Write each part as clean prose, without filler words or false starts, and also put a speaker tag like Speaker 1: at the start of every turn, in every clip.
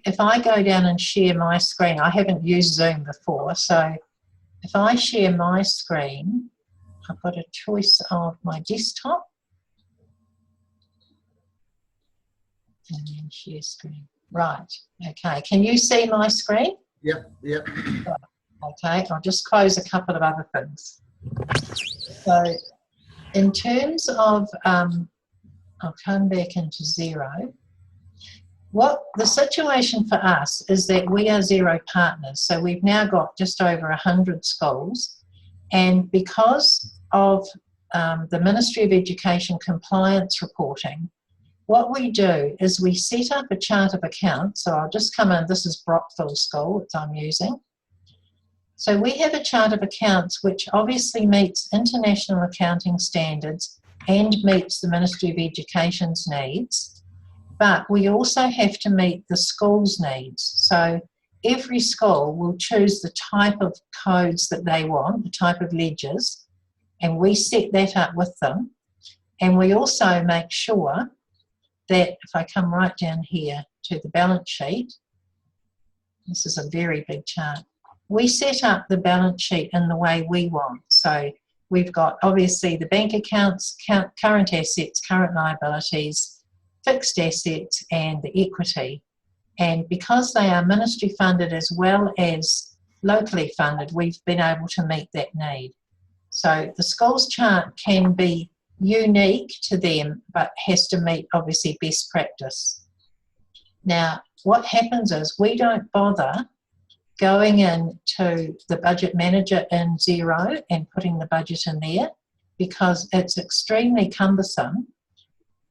Speaker 1: if I go down and share my screen, I haven't used Zoom before, so if I share my screen, I've got a choice of my desktop and then share screen. Right, okay, can you see my screen?
Speaker 2: Yep.
Speaker 1: Okay, I'll just close a couple of other things. So in terms of, I'll come back into Xero. What the situation for us is that we are Xero partners, so we've now got just over 100 schools, and because of the Ministry of Education compliance reporting, what we do is we set up a chart of accounts. So I'll just come in, this is Brockville School that I'm using. So we have a chart of accounts which obviously meets international accounting standards and meets the Ministry of Education's needs, but we also have to meet the school's needs. So every school will choose the type of codes that they want, the type of ledgers, and we set that up with them. And we also make sure that if I come right down here to the balance sheet, this is a very big chart, we set up the balance sheet in the way we want. So we've got obviously the bank accounts, current assets, current liabilities, fixed assets and the equity. And because they are ministry funded as well as locally funded, we've been able to meet that need. So the school's chart can be unique to them, but has to meet obviously best practice. Now, what happens is we don't bother going into the budget manager in Xero and putting the budget in there because it's extremely cumbersome.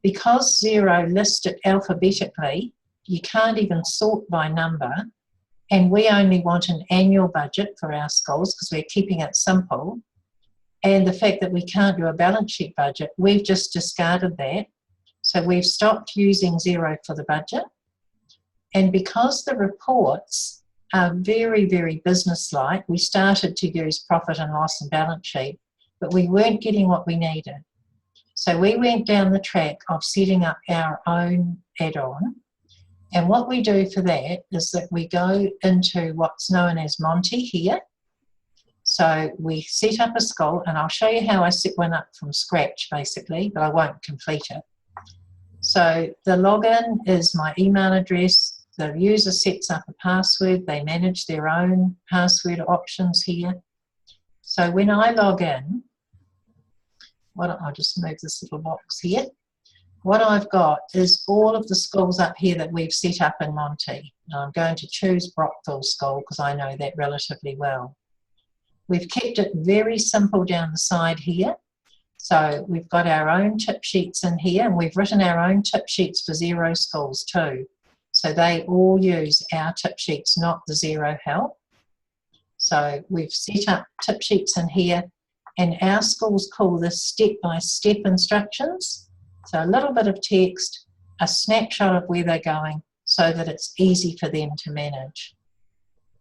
Speaker 1: Because Xero lists it alphabetically, you can't even sort by number, and we only want an annual budget for our schools because we're keeping it simple. And the fact that we can't do a balance sheet budget, we've just discarded that. So we've stopped using Xero for the budget. And because the reports are very, very business-like, we started to use profit and loss and balance sheet, but we weren't getting what we needed. So we went down the track of setting up our own add-on. And what we do for that is that we go into what's known as Monty here. So we set up a school, and I'll show you how I set one up from scratch basically, but I won't complete it. So the login is my email address. The user sets up a password. They manage their own password options here. So when I log in, I'll just move this little box here. What I've got is all of the schools up here that we've set up in Monty. Now I'm going to choose Brockville School because I know that relatively well. We've kept it very simple down the side here. So we've got our own tip sheets in here, and we've written our own tip sheets for Xero schools too. So they all use our tip sheets, not the Xero help. So we've set up tip sheets in here, and our schools call this step-by-step instructions. So a little bit of text, a snapshot of where they're going so that it's easy for them to manage.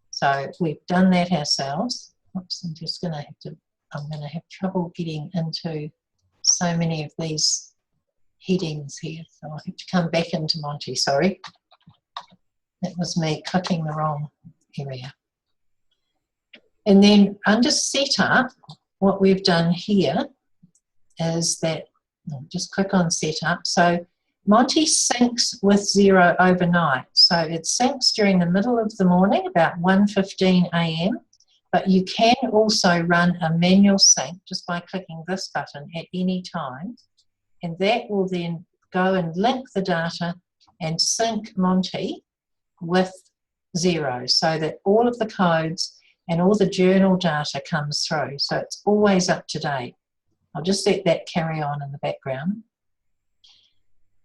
Speaker 1: So we've done that ourselves. Oops, I'm going to have trouble getting into so many of these headings here. So I have to come back into Monty, sorry. That was me clicking the wrong area. And then under setup, what we've done here is that, I'll just click on setup. So Monty syncs with Xero overnight. So it syncs during the middle of the morning, about 1:15 a.m. But you can also run a manual sync just by clicking this button at any time. And that will then go and link the data and sync Monty with Xero so that all of the codes and all the journal data comes through. So it's always up to date. I'll just let that carry on in the background.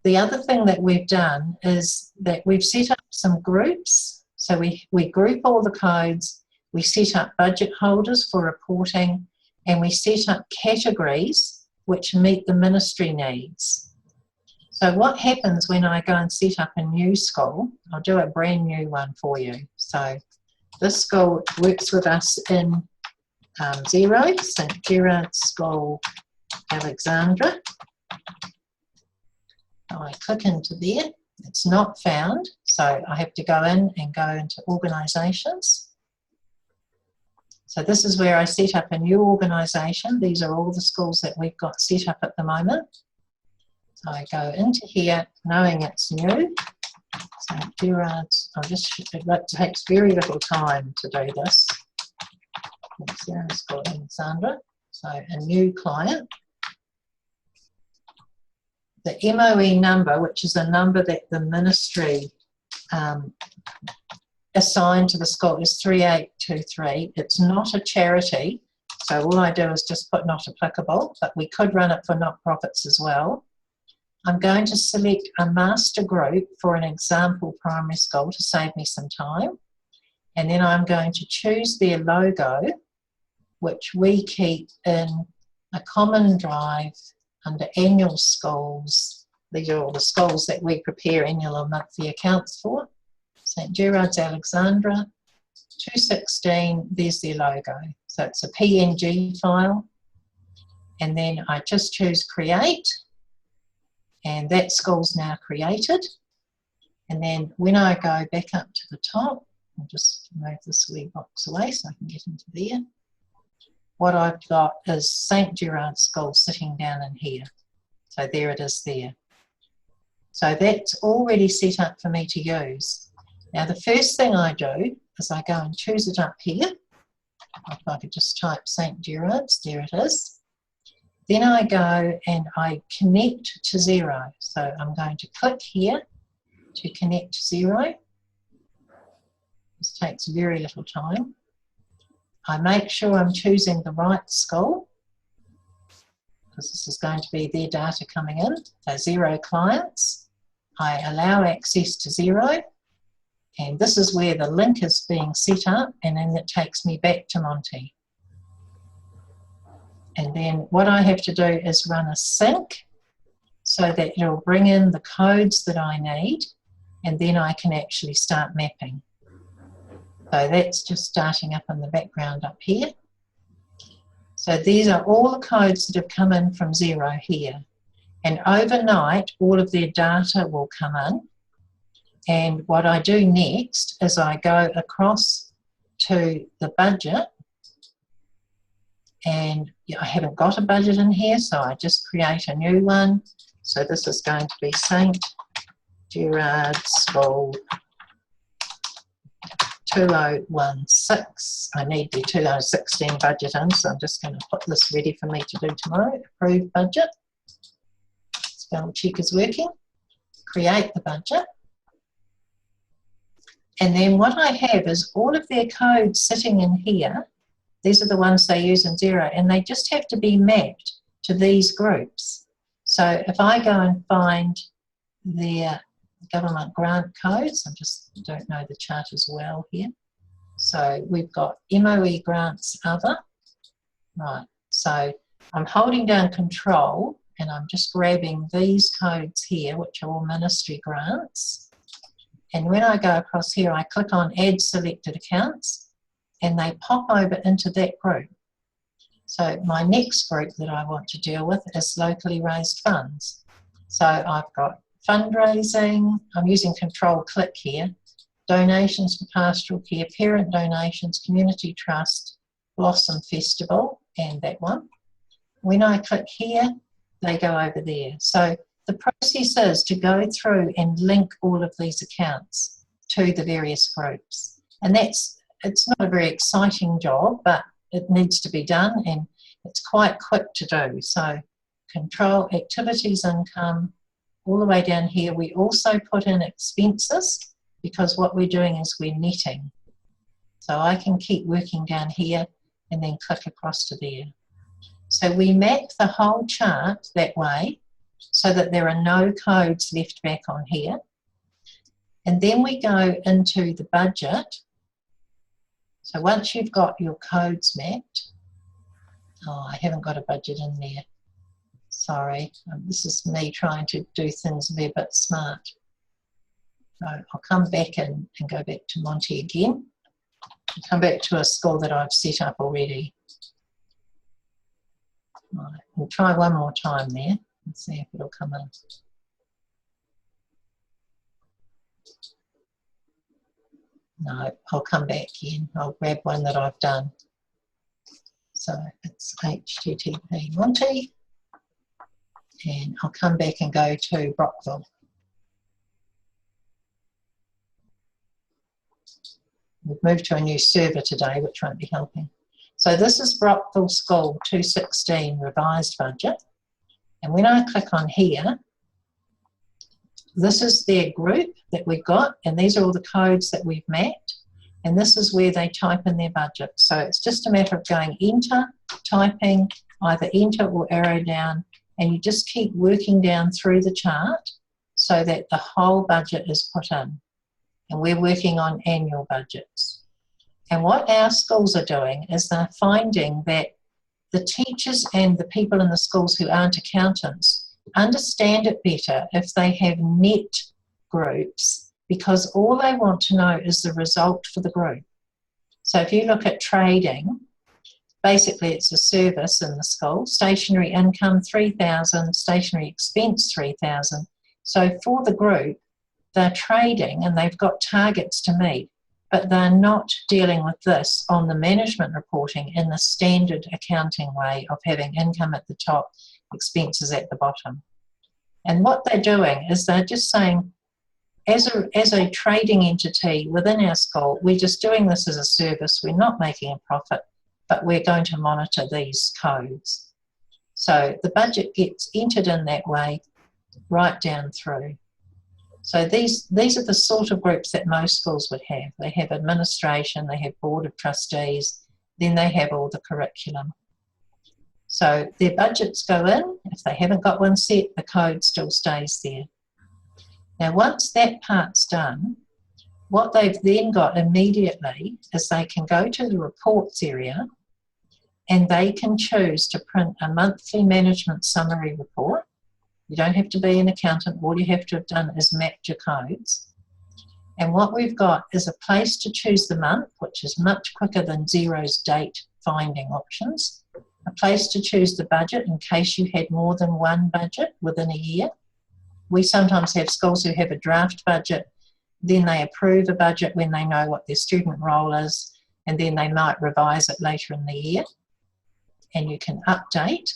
Speaker 1: The other thing that we've done is that we've set up some groups. So we group all the codes, we set up budget holders for reporting, and we set up categories which meet the ministry needs. So what happens when I go and set up a new school, I'll do a brand new one for you. So this school works with us in Xero, St Gerard's School, Alexandra. So I click into there, it's not found, So I have to go in and go into organisations. So this is where I set up a new organisation. These are all the schools that we've got set up at the moment. So I go into here knowing it's new. So Gerard's, it takes very little time to do this. Sarah's got Alexandra. So a new client. The MOE number, which is a number that the ministry assigned to the school, is 3823. It's not a charity, so all I do is just put not applicable, but we could run it for not-profits as well. I'm going to select a master group for an example primary school to save me some time, and then I'm going to choose their logo, which we keep in a common drive under annual schools. These are all the schools that we prepare annual or monthly accounts for. St Gerard's Alexandra, 216, there's their logo. So it's a PNG file. And then I just choose create, and that school's now created. And then when I go back up to the top, I'll just move this wee box away so I can get into there. What I've got is St Gerard's School sitting down in here. So there it is there. So that's already set up for me to use. Now the first thing I do is I go and choose it up here. If I could just type St Gerard's, there it is. Then I go and I connect to Xero. So I'm going to click here to connect to Xero. This takes very little time. I make sure I'm choosing the right school, because this is going to be their data coming in. So Xero clients. I allow access to Xero, and this is where the link is being set up, and then it takes me back to Monty. And then what I have to do is run a sync so that it'll bring in the codes that I need, and then I can actually start mapping. So that's just starting up in the background up here. So these are all the codes that have come in from Xero here. And overnight, all of their data will come in. And what I do next is I go across to the budget. And I haven't got a budget in here, so I just create a new one. So this is going to be St Gerard's School 2016. I need the 2016 budget in, so I'm just going to put this ready for me to do tomorrow. Approve budget. Spell check is working. Create the budget. And then what I have is all of their codes sitting in here. These are the ones they use in Xero, and they just have to be mapped to these groups. So if I go and find their government grant codes, I just don't know the chart as well here. So we've got MOE grants other. Right, so I'm holding down control and I'm just grabbing these codes here, which are all ministry grants. And when I go across here, I click on add selected accounts and they pop over into that group. So my next group that I want to deal with is locally raised funds. So I've got fundraising, I'm using control click here, donations for pastoral care, parent donations, community trust, Blossom Festival, and that one. When I click here, they go over there. So the process is to go through and link all of these accounts to the various groups. And it's not a very exciting job, but it needs to be done and it's quite quick to do. So control activities income, all the way down here. We also put in expenses because what we're doing is we're netting. So I can keep working down here and then click across to there. So we map the whole chart that way so that there are no codes left back on here. And then we go into the budget. So once you've got your codes mapped, oh, I haven't got a budget in there. Sorry, this is me trying to do things a bit smart. So I'll come back and go back to Monty again. I'll come back to a school that I've set up already. Right, we'll try one more time there and see if it'll come in. No, I'll come back in. I'll grab one that I've done. So it's HTTP Monty. And I'll come back and go to Brockville. We've moved to a new server today, which won't be helping. So this is Brockville School 216 revised budget. And when I click on here, this is their group that we've got, and these are all the codes that we've mapped. And this is where they type in their budget. So it's just a matter of going enter, typing, either enter or arrow down, and you just keep working down through the chart so that the whole budget is put in. And we're working on annual budgets. And what our schools are doing is they're finding that the teachers and the people in the schools who aren't accountants understand it better if they have net groups, because all they want to know is the result for the group. So if you look at trading, basically it's a service in the school. Stationery income 3,000, stationery expense 3,000. So for the group, they're trading and they've got targets to meet, but they're not dealing with this on the management reporting in the standard accounting way of having income at the top, expenses at the bottom. And what they're doing is they're just saying, as a trading entity within our school, we're just doing this as a service, we're not making a profit, but we're going to monitor these codes. So the budget gets entered in that way right down through. So these are the sort of groups that most schools would have. They have administration, they have board of trustees, then they have all the curriculum. So their budgets go in. If they haven't got one set, the code still stays there. Now once that part's done, what they've then got immediately is they can go to the reports area and they can choose to print a monthly management summary report. You don't have to be an accountant. All you have to have done is mapped your codes. And what we've got is a place to choose the month, which is much quicker than Xero's date finding options. A place to choose the budget in case you had more than one budget within a year. We sometimes have schools who have a draft budget, then they approve a budget when they know what their student role is, and then they might revise it later in the year. And you can update,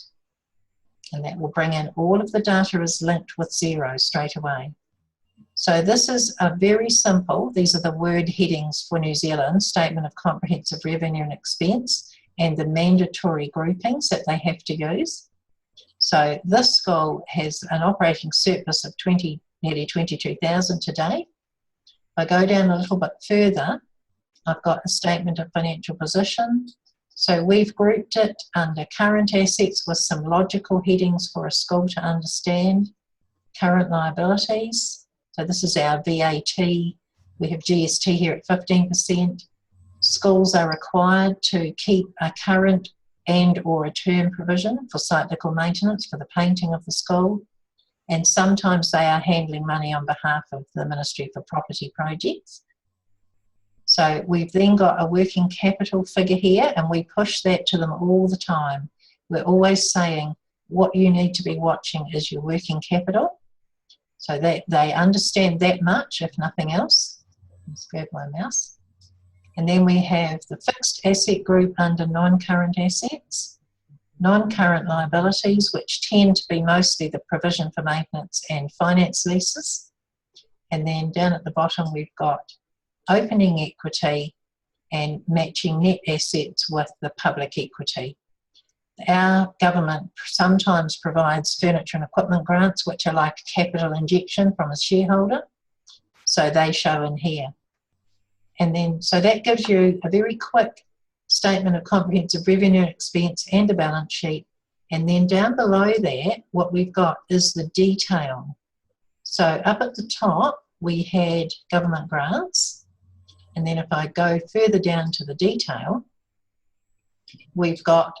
Speaker 1: and that will bring in all of the data is linked with Xero straight away. So this is a very simple, these are the word headings for New Zealand, Statement of Comprehensive Revenue and Expense, and the mandatory groupings that they have to use. So this school has an operating surplus of nearly 22,000 today. If I go down a little bit further, I've got a statement of financial position. So we've grouped it under current assets with some logical headings for a school to understand. Current liabilities. So this is our VAT. We have GST here at 15%. Schools are required to keep a current and or a term provision for cyclical maintenance for the painting of the school. And sometimes they are handling money on behalf of the Ministry for Property Projects. So we've then got a working capital figure here, and we push that to them all the time. We're always saying what you need to be watching is your working capital, so that they understand that much, if nothing else. Let's grab my mouse. And then we have the fixed asset group under non-current assets, non-current liabilities, which tend to be mostly the provision for maintenance and finance leases. And then down at the bottom, we've got opening equity and matching net assets with the public equity. Our government sometimes provides furniture and equipment grants, which are like a capital injection from a shareholder. So they show in here. And then, so that gives you a very quick statement of comprehensive revenue and expense and a balance sheet. And then down below that, what we've got is the detail. So up at the top, we had government grants. And then if I go further down to the detail, we've got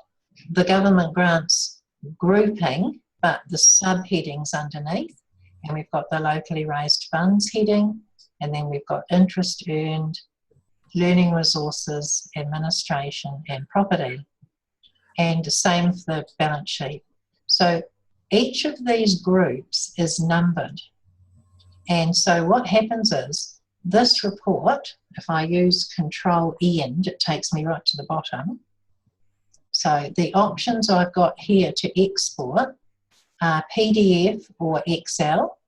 Speaker 1: the government grants grouping, but the subheadings underneath. And we've got the locally raised funds heading. And then we've got interest earned, learning resources, administration, and property. And the same for the balance sheet. So each of these groups is numbered. And so what happens is this report, if I use Control End, it takes me right to the bottom. So the options I've got here to export are PDF or Excel.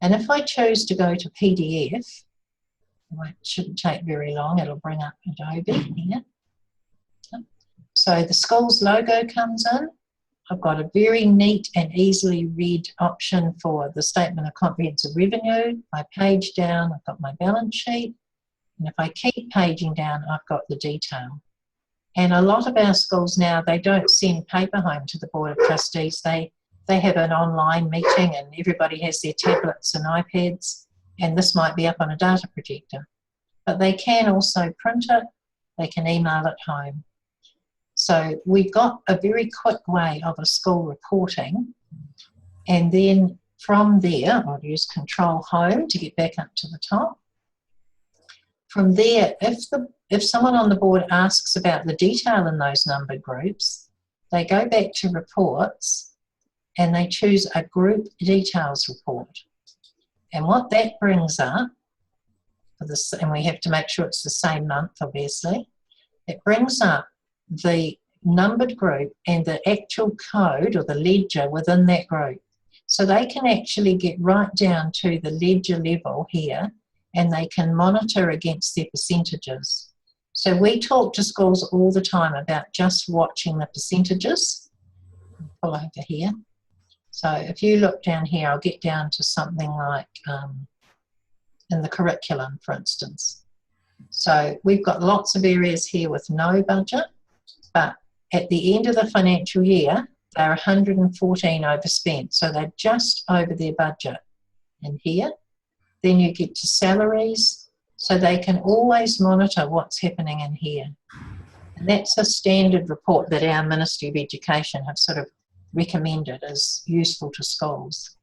Speaker 1: And if I choose to go to PDF, it shouldn't take very long, it'll bring up Adobe here. So the school's logo comes in. I've got a very neat and easily read option for the Statement of Comprehensive Revenue. I page down, I've got my balance sheet. And if I keep paging down, I've got the detail. And a lot of our schools now, they don't send paper home to the Board of Trustees. They have an online meeting and everybody has their tablets and iPads, and this might be up on a data projector. But they can also print it, they can email it home. So we've got a very quick way of a school reporting, and then from there, I'll use Control Home to get back up to the top. From there, if someone on the board asks about the detail in those numbered groups, they go back to Reports and they choose a Group Details report. And what that brings up, and we have to make sure it's the same month, obviously, it brings up the numbered group and the actual code or the ledger within that group. So they can actually get right down to the ledger level here, and they can monitor against their percentages. So we talk to schools all the time about just watching the percentages. I'll pull over here. So if you look down here, I'll get down to something like in the curriculum, for instance. So we've got lots of areas here with no budget, but at the end of the financial year, they're 114 overspent, so they're just over their budget in here. Then you get to salaries, so they can always monitor what's happening in here. And that's a standard report that our Ministry of Education have sort of recommended as useful to schools.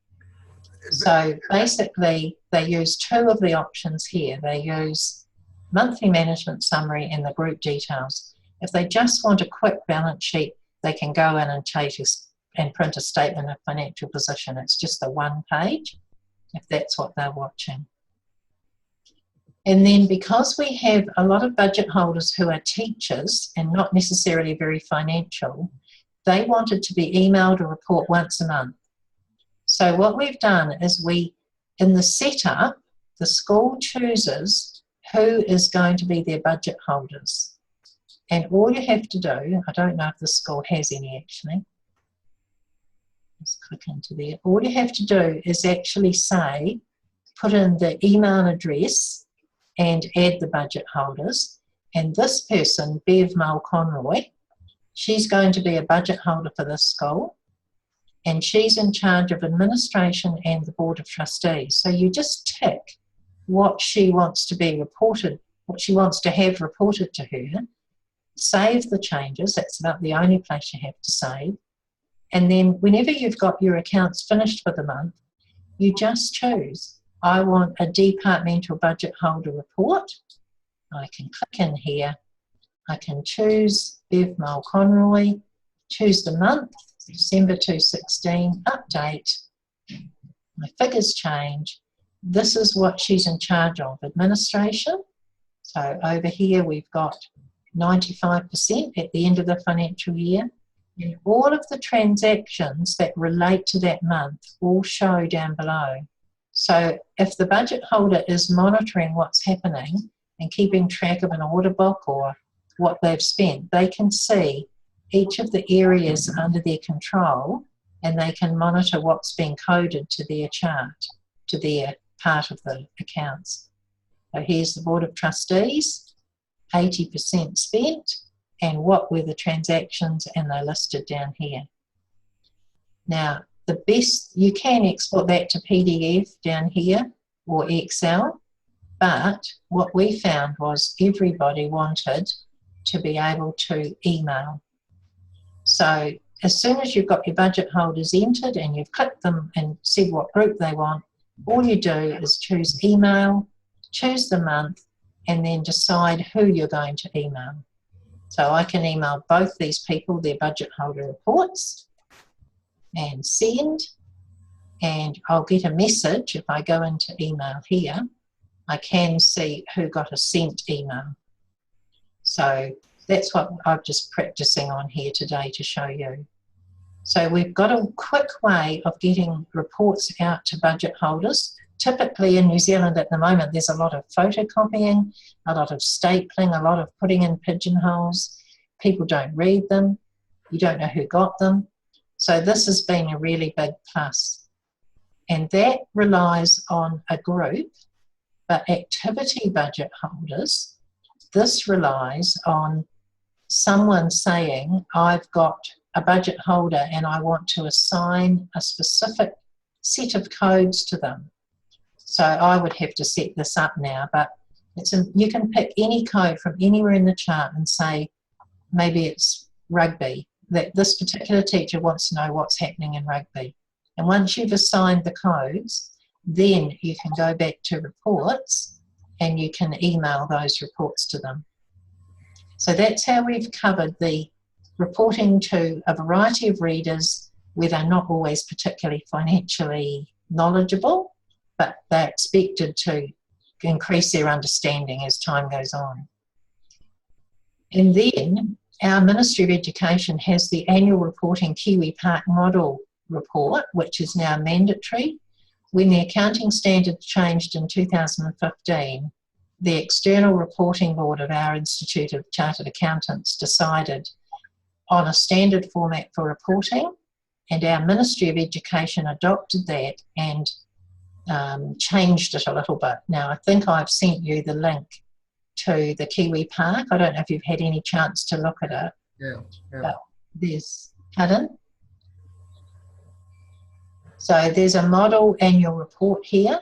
Speaker 1: So basically, they use two of the options here. They use monthly management summary and the group details. If they just want a quick balance sheet, they can go in and print a statement of financial position. It's just the one page, if that's what they're watching. And then because we have a lot of budget holders who are teachers and not necessarily very financial, they wanted to be emailed a report once a month. So what we've done is in the setup, the school chooses who is going to be their budget holders. And all you have to do, I don't know if the school has any actually, let's click into there. All you have to do is actually say, put in the email address and add the budget holders. And this person, Bev Mulconroy, she's going to be a budget holder for this school, and she's in charge of administration and the Board of Trustees. So you just tick what she wants to be reported, what she wants to have reported to her, save the changes, that's about the only place you have to save, and then whenever you've got your accounts finished for the month, you just choose, I want a departmental budget holder report. I can click in here, I can choose Bev Mulconroy, choose the month, December 2016, update, my figures change. This is what she's in charge of, administration. So over here we've got 95% at the end of the financial year, and all of the transactions that relate to that month all show down below. So if the budget holder is monitoring what's happening and keeping track of an order book or what they've spent, they can see each of the areas under their control, and they can monitor what's being coded to their chart, to their part of the accounts. So here's the Board of Trustees, 80% spent, and what were the transactions, and they're listed down here. Now, you can export that to PDF down here or Excel, but what we found was everybody wanted to be able to email. So as soon as you've got your budget holders entered and you've clicked them and said what group they want, all you do is choose email, choose the month, and then decide who you're going to email. So I can email both these people their budget holder reports and send, and I'll get a message if I go into email here. I can see who got a sent email. So that's what I'm just practicing on here today to show you. So we've got a quick way of getting reports out to budget holders. Typically in New Zealand at the moment, there's a lot of photocopying, a lot of stapling, a lot of putting in pigeonholes. People don't read them. You don't know who got them. So this has been a really big plus. And that relies on a group, but activity budget holders, this relies on someone saying, I've got a budget holder and I want to assign a specific set of codes to them. So I would have to set this up now, but you can pick any code from anywhere in the chart and say, maybe it's rugby, that this particular teacher wants to know what's happening in rugby. And once you've assigned the codes, then you can go back to reports and you can email those reports to them. So that's how we've covered the reporting to a variety of readers where they're not always particularly financially knowledgeable, but they're expected to increase their understanding as time goes on. And then our Ministry of Education has the annual reporting Kiwi Park Model report, which is now mandatory. When the accounting standards changed in 2015, the external reporting board of our Institute of Chartered Accountants decided on a standard format for reporting, and our Ministry of Education adopted that and changed it a little bit. Now, I think I've sent you the link to the Kiwi Park. I don't know if you've had any chance to look at it.
Speaker 2: Yeah.
Speaker 1: But pardon? So there's a model annual report here,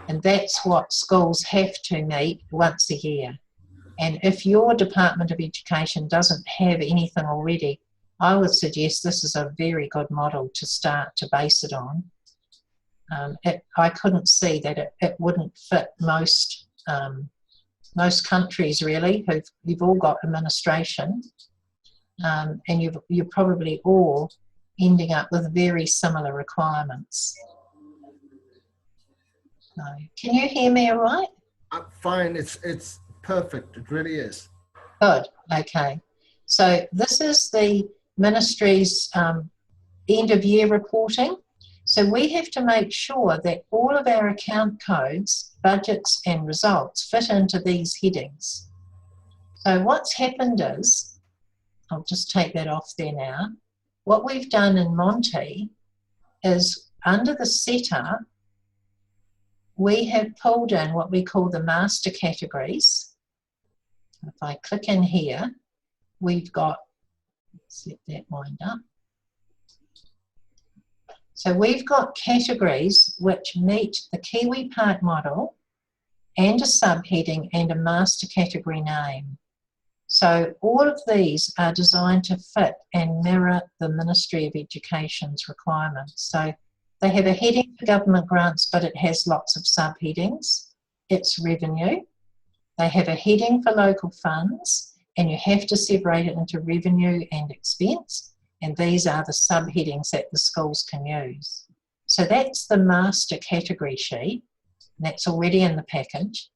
Speaker 1: and that's what schools have to meet once a year. And if your Department of Education doesn't have anything already, I would suggest this is a very good model to start to base it on. I couldn't see that it wouldn't fit most countries really, you've all got administration, and you're probably all ending up with very similar requirements. So, can you hear me all right?
Speaker 2: I'm fine. It's perfect. It really is.
Speaker 1: Good. Okay. So this is the Ministry's end of year reporting. So we have to make sure that all of our account codes, budgets and results fit into these headings. So what's happened is, I'll just take that off there now. What we've done in Monty is under the setup, we have pulled in what we call the master categories. If I click in here, we've got, set that wind up. So we've got categories which meet the Kiwi Park model and a subheading and a master category name. So all of these are designed to fit and mirror the Ministry of Education's requirements. So they have a heading for government grants, but it has lots of subheadings. It's revenue. They have a heading for local funds, and you have to separate it into revenue and expense. And these are the subheadings that the schools can use. So that's the master category sheet. That's already in the package.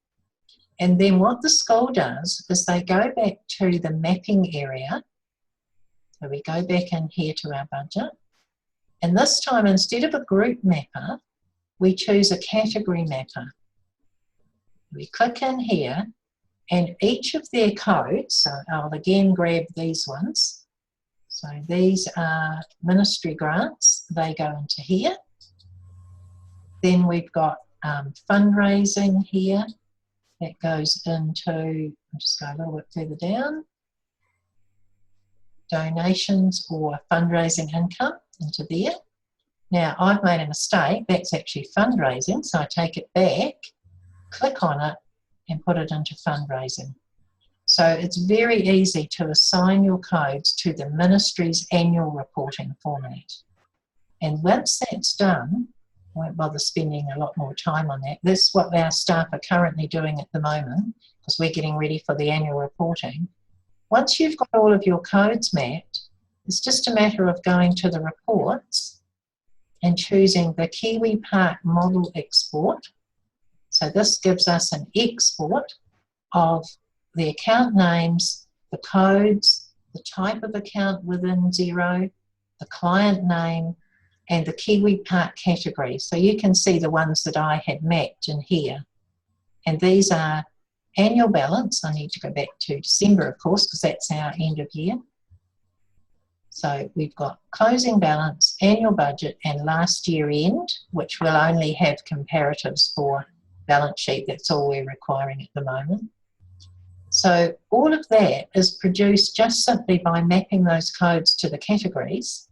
Speaker 1: And then what the school does is they go back to the mapping area. So we go back in here to our budget. And this time, instead of a group mapper, we choose a category mapper. We click in here, and each of their codes, so I'll again grab these ones. So these are ministry grants, they go into here. Then we've got fundraising here, that goes into, I'll just go a little bit further down, donations or fundraising income into there. Now I've made a mistake, that's actually fundraising, so I take it back, click on it and put it into fundraising. So it's very easy to assign your codes to the Ministry's annual reporting format. And once that's done, I won't bother spending a lot more time on that. This is what our staff are currently doing at the moment, because we're getting ready for the annual reporting. Once you've got all of your codes mapped, it's just a matter of going to the reports and choosing the Kiwi Park model export. So So this gives us an export of the account names, the codes, the type of account within Xero, the client name, and the Kiwi Park category. So you can see the ones that I had mapped in here. And these are annual balance. I need to go back to December, of course, because that's our end of year. So we've got closing balance, annual budget, and last year end, which will only have comparatives for balance sheet. That's all we're requiring at the moment. So all of that is produced just simply by mapping those codes to the categories.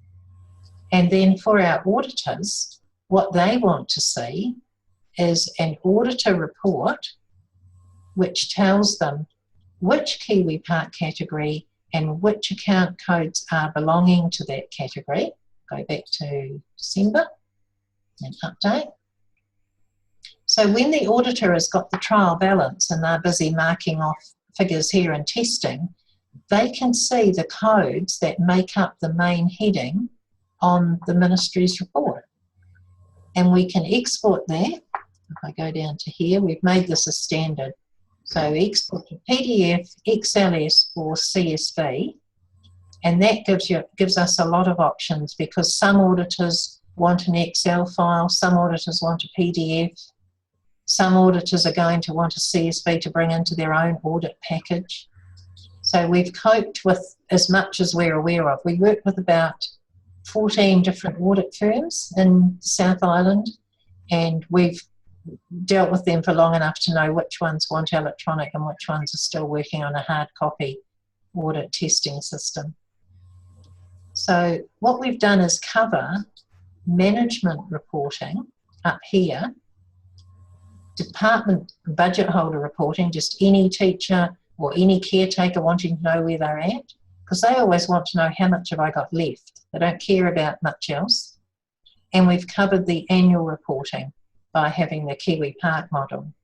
Speaker 1: And then for our auditors, what they want to see is an auditor report which tells them which Kiwi Park category and which account codes are belonging to that category. Go back to December and update. So when the auditor has got the trial balance and they're busy marking off figures here and testing, they can see the codes that make up the main heading on the ministry's report. And we can export that. If I go down to here, we've made this a standard. So export to PDF, XLS or CSV, and that gives us a lot of options because some auditors want an Excel file, some auditors want a PDF, some auditors are going to want a CSV to bring into their own audit package. So we've coped with as much as we're aware of. We work with about 14 different audit firms in South Island, and we've dealt with them for long enough to know which ones want electronic and which ones are still working on a hard copy audit testing system. So what we've done is cover management reporting up here, department budget holder reporting, just any teacher or any caretaker wanting to know where they're at, because they always want to know how much have I got left. They don't care about much else. And we've covered the annual reporting by having the Kiwi Park model.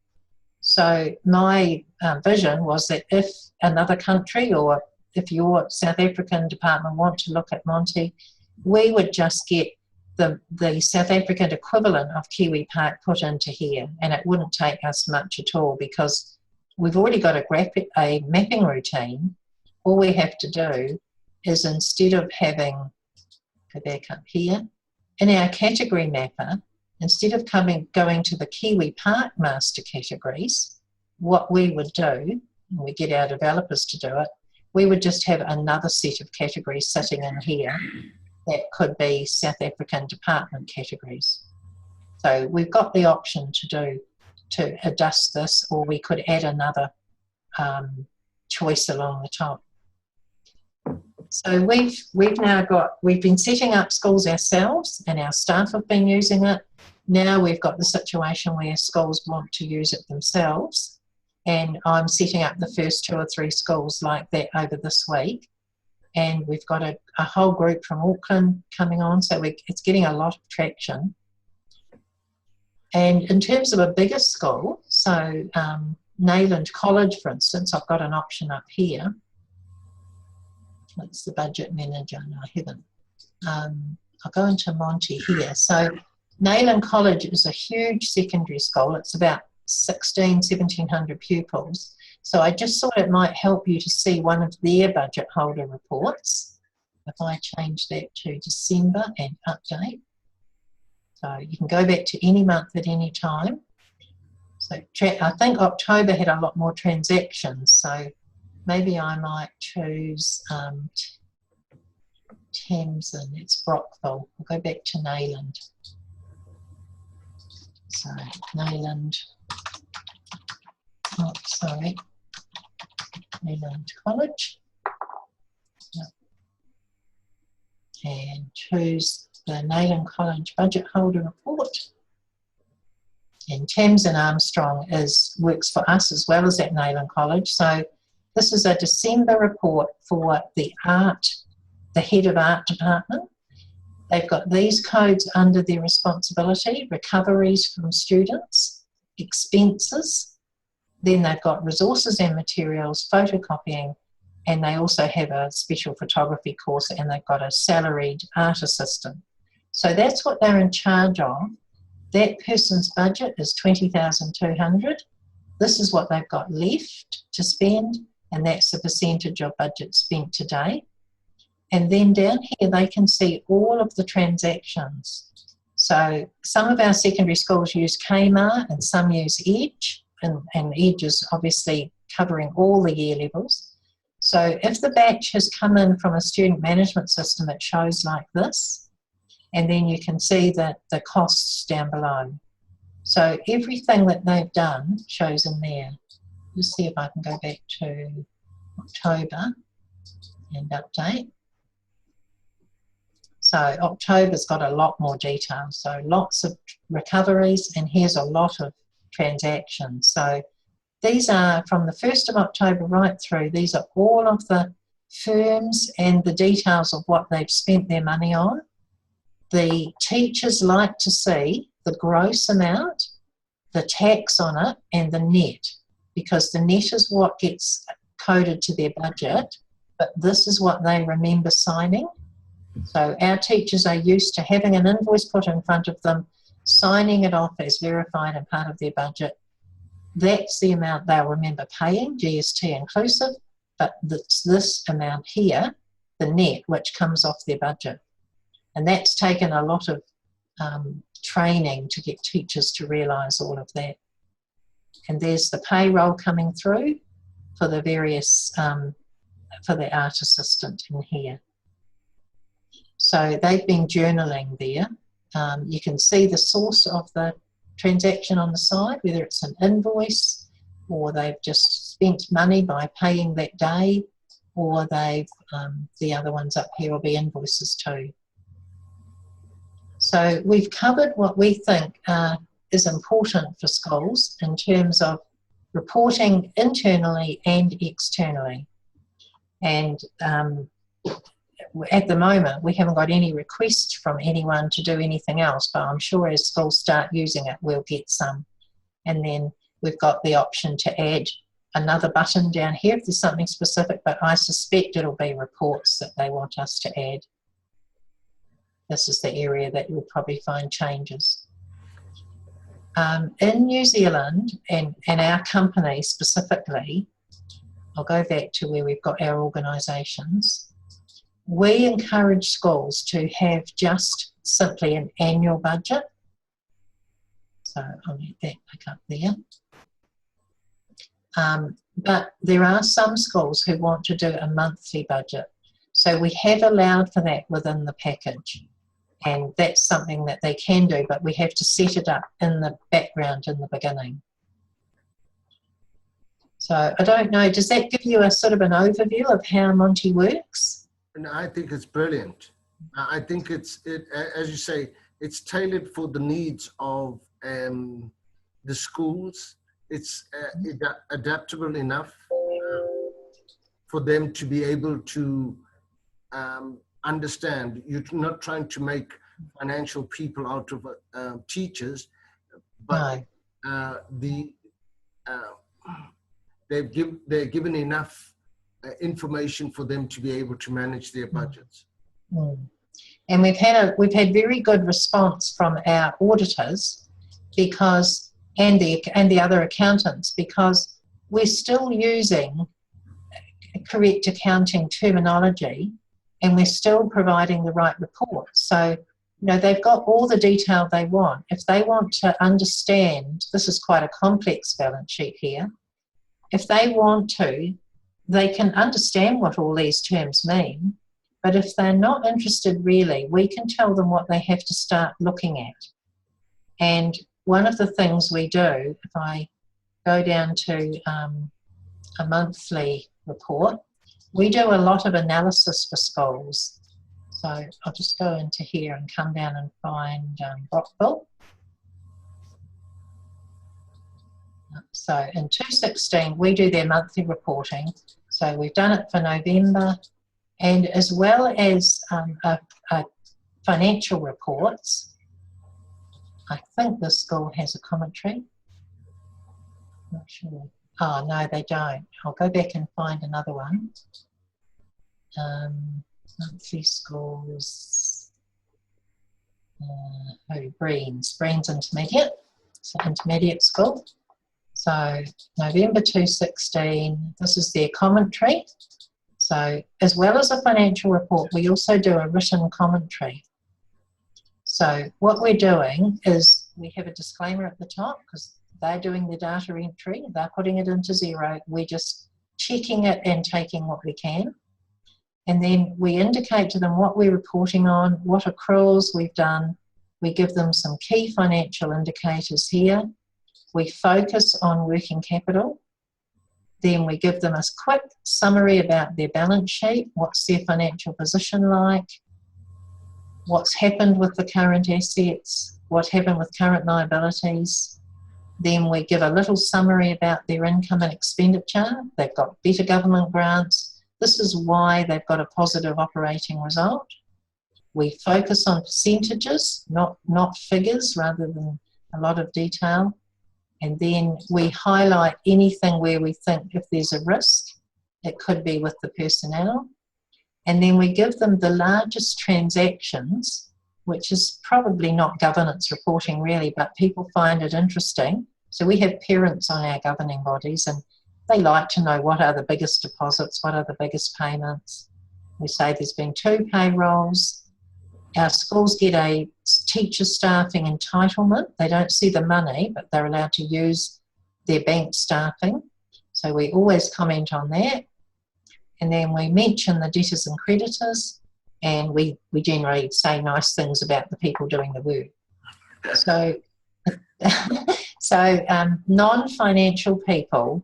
Speaker 1: So my vision was that if another country or if your South African department want to look at Monty, we would just get the South African equivalent of Kiwi Park put into here, and it wouldn't take us much at all because we've already got a mapping routine. All we have to do is, instead of having, go back up here, in our category mapper, instead of going to the Kiwi Park master categories, what we would do, and we get our developers to do it, we would just have another set of categories sitting in here that could be South African department categories. So we've got the option to adjust this, or we could add another choice along the top. So we've been setting up schools ourselves and our staff have been using it. Now we've got the situation where schools want to use it themselves, and I'm setting up the first 2 or 3 schools like that over this week. And we've got a whole group from Auckland coming on, so it's getting a lot of traction. And in terms of a bigger school, so Nayland College, for instance, I've got an option up here. It's the budget manager. No, I haven't. I'll go into Monty here. So Nayland College is a huge secondary school. It's about 1,700 pupils. So I just thought it might help you to see one of their budget holder reports. If I change that to December and update. So you can go back to any month at any time. So I think October had a lot more transactions, so maybe I might choose Tamsin, it's Brockville. We'll go back to Nayland. So Nayland, oh, sorry, Nayland College. And choose the Nayland College budget holder report. And Tamsin Armstrong works for us as well as at Nayland College. So this is a December report for the head of art department. They've got these codes under their responsibility: recoveries from students, expenses, then they've got resources and materials, photocopying, and they also have a special photography course, and they've got a salaried art assistant. So that's what they're in charge of. That person's budget is 20,200. This is what they've got left to spend, and that's the percentage of budget spent today. And then down here, they can see all of the transactions. So some of our secondary schools use Kmart and some use Edge, and Edge is obviously covering all the year levels. So if the batch has come in from a student management system, it shows like this, and then you can see that the costs down below. So everything that they've done shows in there. Just see if I can go back to October and update. So October's got a lot more detail, so lots of recoveries, and here's a lot of transactions. So these are from the 1st of October right through. These are all of the firms and the details of what they've spent their money on. The teachers like to see the gross amount, the tax on it, and the net, because the net is what gets coded to their budget, but this is what they remember signing. So our teachers are used to having an invoice put in front of them, signing it off as verified and part of their budget. That's the amount they'll remember paying, GST inclusive, but it's this amount here, the net, which comes off their budget. And that's taken a lot of training to get teachers to realise all of that. And there's the payroll coming through for the various, for the art assistant in here. So they've been journaling there. You can see the source of the transaction on the side, whether it's an invoice or they've just spent money by paying that day, or they've, the other ones up here will be invoices too. So we've covered what we think is important for schools in terms of reporting internally and externally. And at the moment, we haven't got any requests from anyone to do anything else, but I'm sure as schools start using it, we'll get some. And then we've got the option to add another button down here if there's something specific, but I suspect it'll be reports that they want us to add. This is the area that you'll probably find changes. In New Zealand, and our company specifically, I'll go back to where we've got our organisations, we encourage schools to have just simply an annual budget. So I'll let that pick up there. But there are some schools who want to do a monthly budget. So we have allowed for that within the package. And that's something that they can do, but we have to set it up in the background in the beginning. So I don't know, does that give you a sort of an overview of how Monty works?
Speaker 2: And I think it's brilliant. I think it's, as you say, it's tailored for the needs of the schools. It's adaptable enough for them to be able to understand. You're not trying to make financial people out of teachers, but they're given enough information for them to be able to manage their budgets.
Speaker 1: And we've had very good response from our auditors, because and the other accountants, because we're still using correct accounting terminology and we're still providing the right reports. So, you know, they've got all the detail they want. If they want to understand, this is quite a complex balance sheet here, if they want to, they can understand what all these terms mean, but if they're not interested really, we can tell them what they have to start looking at. And one of the things we do, if I go down to a monthly report, we do a lot of analysis for schools. So I'll just go into here and come down and find Brockville. So in 216, we do their monthly reporting. So we've done it for November, and as well as financial reports. I think the school has a commentary. Not sure. Oh, no, they don't. I'll go back and find another one. Monthly schools. Breen's Intermediate, so intermediate school. So November 2016, this is their commentary. So as well as a financial report, we also do a written commentary. So what we're doing is we have a disclaimer at the top because they're doing the data entry, they're putting it into Xero, we're just checking it and taking what we can. And then we indicate to them what we're reporting on, what accruals we've done. We give them some key financial indicators here. We focus on working capital. Then we give them a quick summary about their balance sheet, what's their financial position like, what's happened with the current assets, what happened with current liabilities. Then we give a little summary about their income and expenditure. They've got better government grants. This is why they've got a positive operating result. We focus on percentages, not figures, rather than a lot of detail. And then we highlight anything where we think if there's a risk, it could be with the personnel. And then we give them the largest transactions, which is probably not governance reporting really, but people find it interesting. So we have parents on our governing bodies and they like to know what are the biggest deposits, what are the biggest payments. We say there's been 2 payrolls. Our schools get a teacher staffing entitlement. They don't see the money, but they're allowed to use their bank staffing. So we always comment on that. And then we mention the debtors and creditors, and we generally say nice things about the people doing the work. So, non-financial people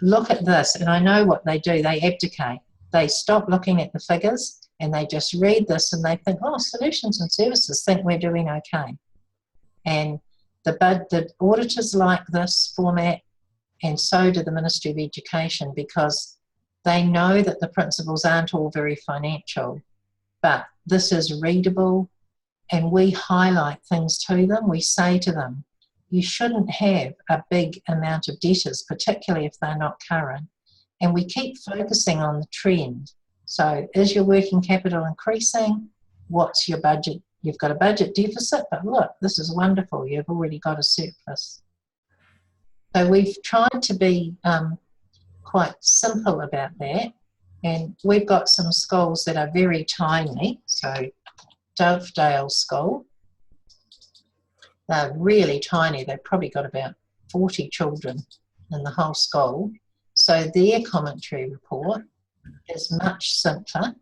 Speaker 1: look at this, and I know what they do. They abdicate. They stop looking at the figures and they just read this and they think, oh, solutions and services think we're doing okay. And the auditors like this format, and so do the Ministry of Education, because they know that the principles aren't all very financial, but this is readable, and we highlight things to them. We say to them, you shouldn't have a big amount of debtors, particularly if they're not current. And we keep focusing on the trend. So is your working capital increasing? What's your budget? You've got a budget deficit, but look, this is wonderful. You've already got a surplus. So we've tried to be quite simple about that. And we've got some schools that are very tiny. So Dovedale School, they're really tiny. They've probably got about 40 children in the whole school. So their commentary report is much simpler.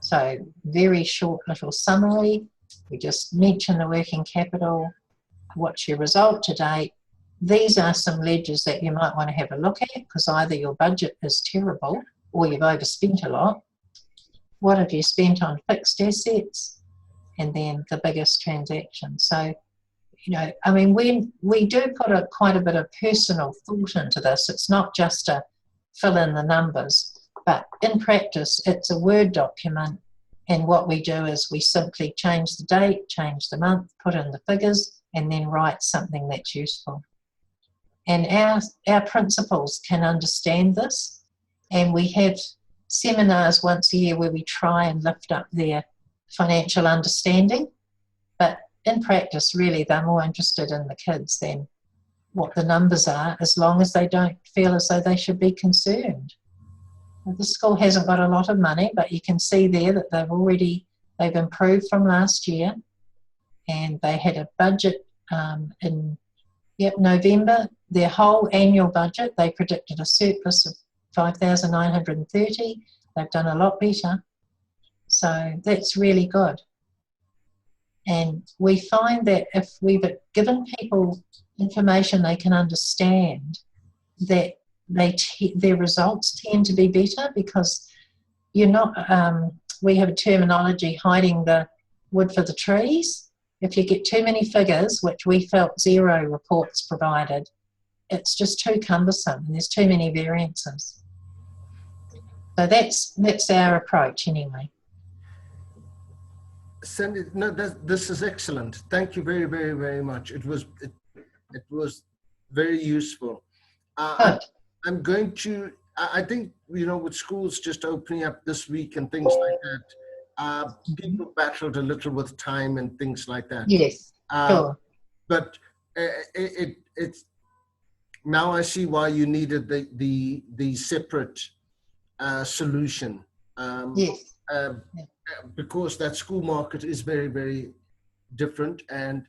Speaker 1: So very short little summary. We just mention the working capital. What's your result to date? These are some ledgers that you might want to have a look at, because either your budget is terrible or you've overspent a lot. What have you spent on fixed assets? And then the biggest transaction. So, you know, I mean, we do put quite a bit of personal thought into this. It's not just to fill in the numbers, but in practice, it's a Word document. And what we do is we simply change the date, change the month, put in the figures, and then write something that's useful. And our principals can understand this. And we have seminars once a year where we try and lift up their financial understanding. But in practice, really, they're more interested in the kids than what the numbers are, as long as they don't feel as though they should be concerned. The school hasn't got a lot of money, but you can see there that they've improved from last year, and they had a budget in November. Their whole annual budget, they predicted a surplus of 5,930. They've done a lot better. So that's really good. And we find that if we've given people information they can understand, that their results tend to be better, because you're not, we have a terminology, hiding the wood for the trees. If you get too many figures, which we felt Xero reports provided, it's just too cumbersome and there's too many variances. So that's our approach anyway.
Speaker 2: Sandy, no, this is excellent. Thank you very, very, very much. It was very useful. I'm going to, I think, you know, with schools just opening up this week and things like that, people battled a little with time and things like that.
Speaker 1: Yes, sure.
Speaker 2: But it's now I see why you needed the separate solution.
Speaker 1: Yes.
Speaker 2: Because that school market is very, very different, and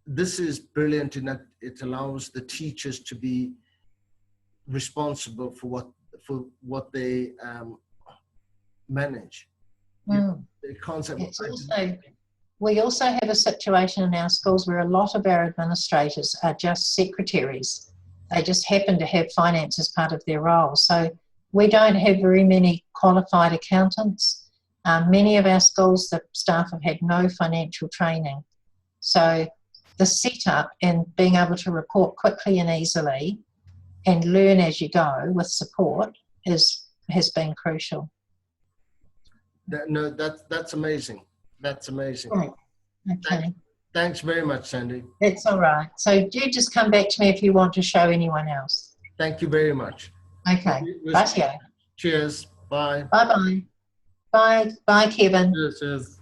Speaker 2: this is brilliant in that it allows the teachers to be responsible for what they manage. The concept.
Speaker 1: We also have a situation in our schools where a lot of our administrators are just secretaries. They just happen to have finance as part of their role. So we don't have very many qualified accountants. Many of our schools, the staff have had no financial training. So the setup and being able to report quickly and easily and learn as you go with support has been crucial.
Speaker 2: That's amazing. That's amazing.
Speaker 1: Right. Okay.
Speaker 2: Thanks very much, Sandy.
Speaker 1: That's all right. So do just come back to me if you want to show anyone else.
Speaker 2: Thank you very much.
Speaker 1: Okay. Bye.
Speaker 2: Cheers. Bye.
Speaker 1: Bye-bye. Bye. Bye, Kevin.
Speaker 2: Cheers.